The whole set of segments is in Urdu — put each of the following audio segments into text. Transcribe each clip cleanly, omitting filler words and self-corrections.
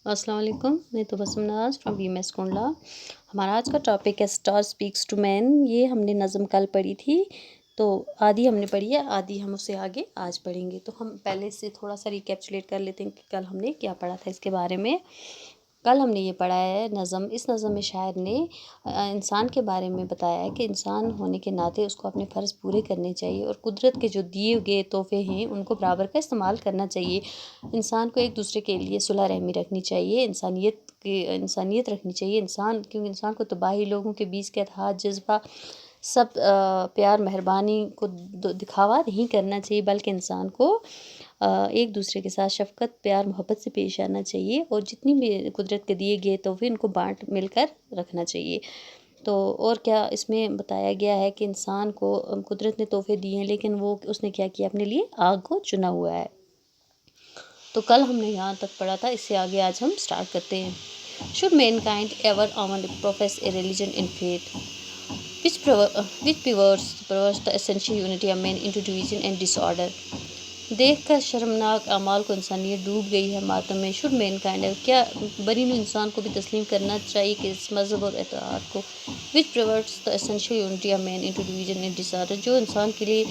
السلام علیکم، میں توبسم ناز فرام بی ایس کنڈلا۔ ہمارا آج کا ٹاپک ہے اسٹار اسپیکس ٹو مین۔ یہ ہم نے نظم کل پڑھی تھی، تو آدھی ہم نے پڑھی ہے، آدھی ہم اسے آگے آج پڑھیں گے۔ تو ہم پہلے سے تھوڑا سا ریکیپچولیٹ کر لیتے ہیں کہ کل ہم نے کیا پڑھا تھا اس کے بارے میں۔ کل ہم نے یہ پڑھا ہے نظم، اس نظم میں شاعر نے انسان کے بارے میں بتایا ہے کہ انسان ہونے کے ناطے اس کو اپنے فرض پورے کرنے چاہیے اور قدرت کے جو دیے گئے تحفے ہیں ان کو برابر کا استعمال کرنا چاہیے۔ انسان کو ایک دوسرے کے لیے صلح رحمی رکھنی چاہیے، انسانیت رکھنی چاہیے۔ کیونکہ انسان کو تباہی، لوگوں کے بیچ کے اتحاد، جذبہ، سب پیار مہربانی کو دکھاوا نہیں کرنا چاہیے، بلکہ انسان کو ایک دوسرے کے ساتھ شفقت، پیار، محبت سے پیش آنا چاہیے اور جتنی بھی قدرت کے دیے گئے تحفے ان کو بانٹ مل کر رکھنا چاہیے۔ تو اور کیا اس میں بتایا گیا ہے کہ انسان کو قدرت نے تحفے دیے ہیں، لیکن اس نے کیا کیا، اپنے لیے آگ کو چنا ہوا ہے۔ تو کل ہم نے یہاں تک پڑھا تھا، اس سے آگے آج ہم سٹارٹ کرتے ہیں۔ Should mankind ever profess a religion in faith which perverts the essential unity of man into division and disorder؟ دیکھ کر شرمناک اعمال کو انسانیت ڈوب گئی ہے ماتم میں۔ شوڈ مین کائنڈ، کیا بنی نوع انسان کو بھی تسلیم کرنا چاہیے کہ اس مذہب اور اتحاد کو which perverts the essential unity of man into division and disorder, جو انسان کے لیے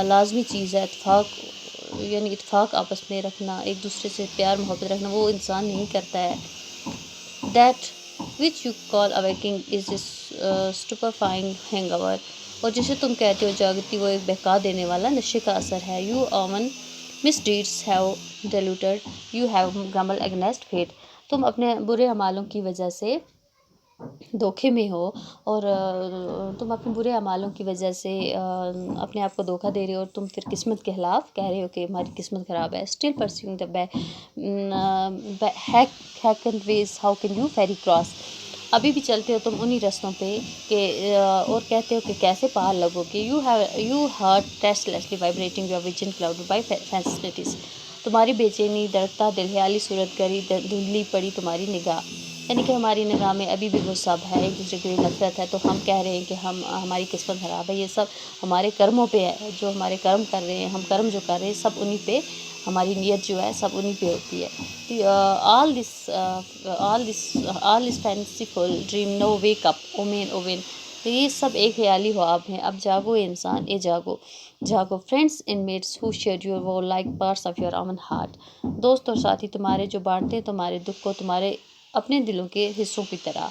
لازمی چیز ہے، اتفاق آپس میں رکھنا، ایک دوسرے سے پیار محبت رکھنا، وہ انسان نہیں کرتا ہے۔ That which you call awakening is stupefying hangover, اور جسے تم کہتے ہو جاگتی، وہ ایک بہکا دینے والا نشے کا اثر ہے۔ You own misdeeds have deluded, you have grumble against fate, تم اپنے برے اعمالوں کی وجہ سے دھوکے میں ہو، اور تم اپنے برے اعمالوں کی وجہ سے اپنے آپ کو دھوکہ دے رہے ہو، اور تم پھر قسمت کے خلاف کہہ رہے ہو کہ ہماری قسمت خراب ہے۔ Still pursuing the hackneyed ways, how can you ferry cross, ابھی بھی چلتے ہو تم انہی رستوں پہ اور کہتے ہو کہ کیسے پار لگو گے۔ You heart restlessly vibrating your vision clouded by fantasies, تمہاری بے چینی دھڑکتا دل ہے، عالی صورت گری دھندلی پڑی تمہاری نگاہ، یعنی کہ ہماری نگاہ میں ابھی بھی وہ سب ہے، ایک دوسرے کے لیے نفرت ہے، تو ہم کہہ رہے ہیں کہ ہماری قسمت خراب ہے۔ یہ سب ہمارے کرموں پہ ہے، جو ہمارے کرم کر رہے ہیں، ہم کرم جو کر رہے ہیں، سب انہی پہ، ہماری نیت جو ہے سب انہی پہ ہوتی ہے۔ All this fanciful dream no wake up O man O vain, تو یہ سب ایک خیالی خواب ہیں، اب جاگو اے انسان، اے جاگو جاگو۔ Friends and mates who share your woe like parts of your own heart, دوست اور ساتھی تمہارے جو بانٹتے ہیں تمہارے دکھ کو تمہارے اپنے دلوں کے حصوں کی طرح،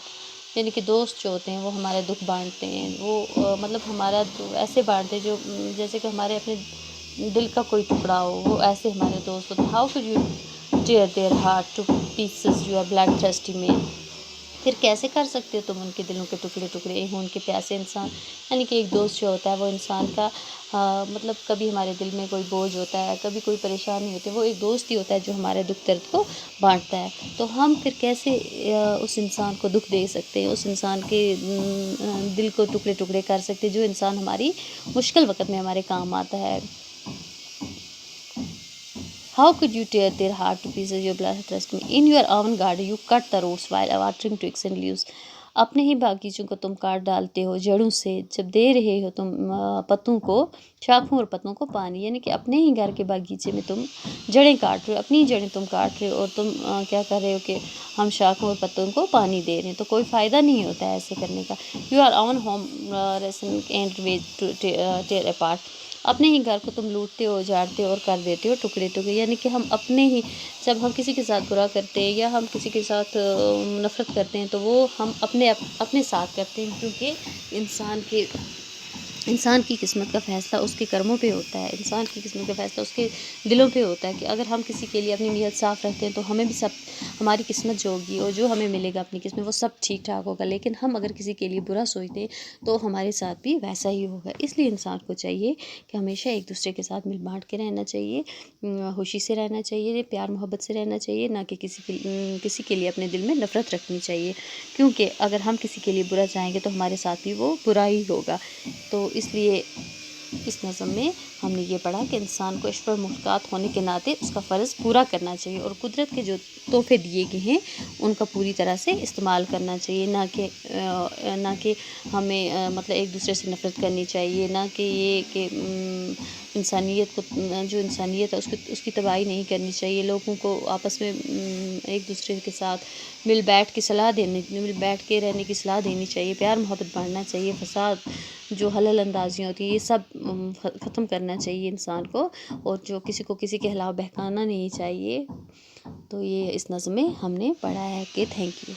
یعنی کہ دوست جو ہوتے ہیں وہ ہمارے دکھ بانٹتے ہیں، وہ مطلب ہمارا ایسے بانٹتے جو جیسے کہ ہمارے اپنے دل کا کوئی ٹکڑا ہو، وہ ایسے ہمارے دوست ہوتے ہیں۔ How could you tear their heart to pieces you are blood thirsty man، پھر کیسے کر سکتے ہو تم ان کے دلوں کے ٹکڑے ٹکڑے، ان کے پیاسے انسان، یعنی کہ ایک دوست جو ہوتا ہے وہ انسان کا مطلب کبھی ہمارے دل میں کوئی بوجھ ہوتا ہے، کبھی کوئی پریشانی ہوتی ہے، وہ ایک دوست ہی ہوتا ہے جو ہمارے دکھ درد کو بانٹتا ہے۔ تو ہم پھر کیسے اس انسان کو دکھ دے سکتے ہیں، اس انسان کے دل کو ٹکڑے ٹکڑے کر سکتے، جو انسان ہماری مشکل وقت میں ہمارے کام آتا ہے۔ How could you tear their heart to pieces, your blood trust me? In your own garden you cut the roots while watering twigs and leaves، اپنے ہی باغیچوں کو تم کاٹ ڈالتے ہو جڑوں سے، جب دے رہے ہو تم پتوں کو، شاخوں اور پتوں کو پانی، یعنی کہ اپنے ہی گھر کے باغیچے میں تم جڑیں کاٹ رہے ہو، اپنی جڑیں تم کاٹ رہے ہو، اور تم کیا کر رہے ہو کہ ہم شاخوں اور پتوں کو پانی دے رہے ہیں، تو کوئی فائدہ نہیں ہوتا ہے ایسے کرنے کا۔ You are own home risen and wage to tear apart, اپنے ہی گھر کو تم لوٹتے ہو، اجاڑتے ہو اور کر دیتے ہو ٹکڑے ٹکڑے، یعنی کہ ہم اپنے ہی، جب ہم کسی کے ساتھ برا کرتے ہیں یا ہم کسی کے ساتھ نفرت کرتے ہیں تو وہ ہم اپنے ساتھ کرتے ہیں، کیونکہ انسان کی قسمت کا فیصلہ اس کے کرموں پہ ہوتا ہے، انسان کی قسمت کا فیصلہ اس کے دلوں پہ ہوتا ہے، کہ اگر ہم کسی کے لیے اپنی نیت صاف رکھتے ہیں تو ہمیں بھی ہماری قسمت جو ہوگی اور جو ہمیں ملے گا اپنی قسمت وہ سب ٹھیک ٹھاک ہوگا، لیکن ہم اگر کسی کے لیے برا سوچتے ہیں تو ہمارے ساتھ بھی ویسا ہی ہوگا۔ اس لیے انسان کو چاہیے کہ ہمیشہ ایک دوسرے کے ساتھ مل بانٹ کے رہنا چاہیے، خوشی سے رہنا چاہیے، پیار محبت سے رہنا چاہیے، نہ کہ کسی کے لیے اپنے دل میں نفرت رکھنی چاہیے، کیونکہ اگر ہم کسی کے لیے برا چاہیں گے تو ہمارے ساتھ بھی وہ برا ہی ہوگا۔ تو اس لیے اس نظم میں ہم نے یہ پڑھا کہ انسان کو اشرف مخلوقات ہونے کے ناطے اس کا فرض پورا کرنا چاہیے اور قدرت کے جو تحفے دیے گئے ہیں ان کا پوری طرح سے استعمال کرنا چاہیے، نہ کہ ہمیں مطلب ایک دوسرے سے نفرت کرنی چاہیے، نہ کہ یہ کہ انسانیت کو جو انسانیت ہے اس کی تباہی نہیں کرنی چاہیے، لوگوں کو آپس میں ایک دوسرے کے ساتھ مل بیٹھ کے رہنے کی صلاح دینی چاہیے، پیار محبت بانٹنا چاہیے، فساد جو حلال اندازیاں ہوتی ہیں یہ سب ختم کرنا چاہیے انسان کو، اور جو کسی کو کسی کے خلاف بہکانا نہیں چاہیے۔ تو یہ اس نظم میں ہم نے پڑھا ہے کہ تھینک یو۔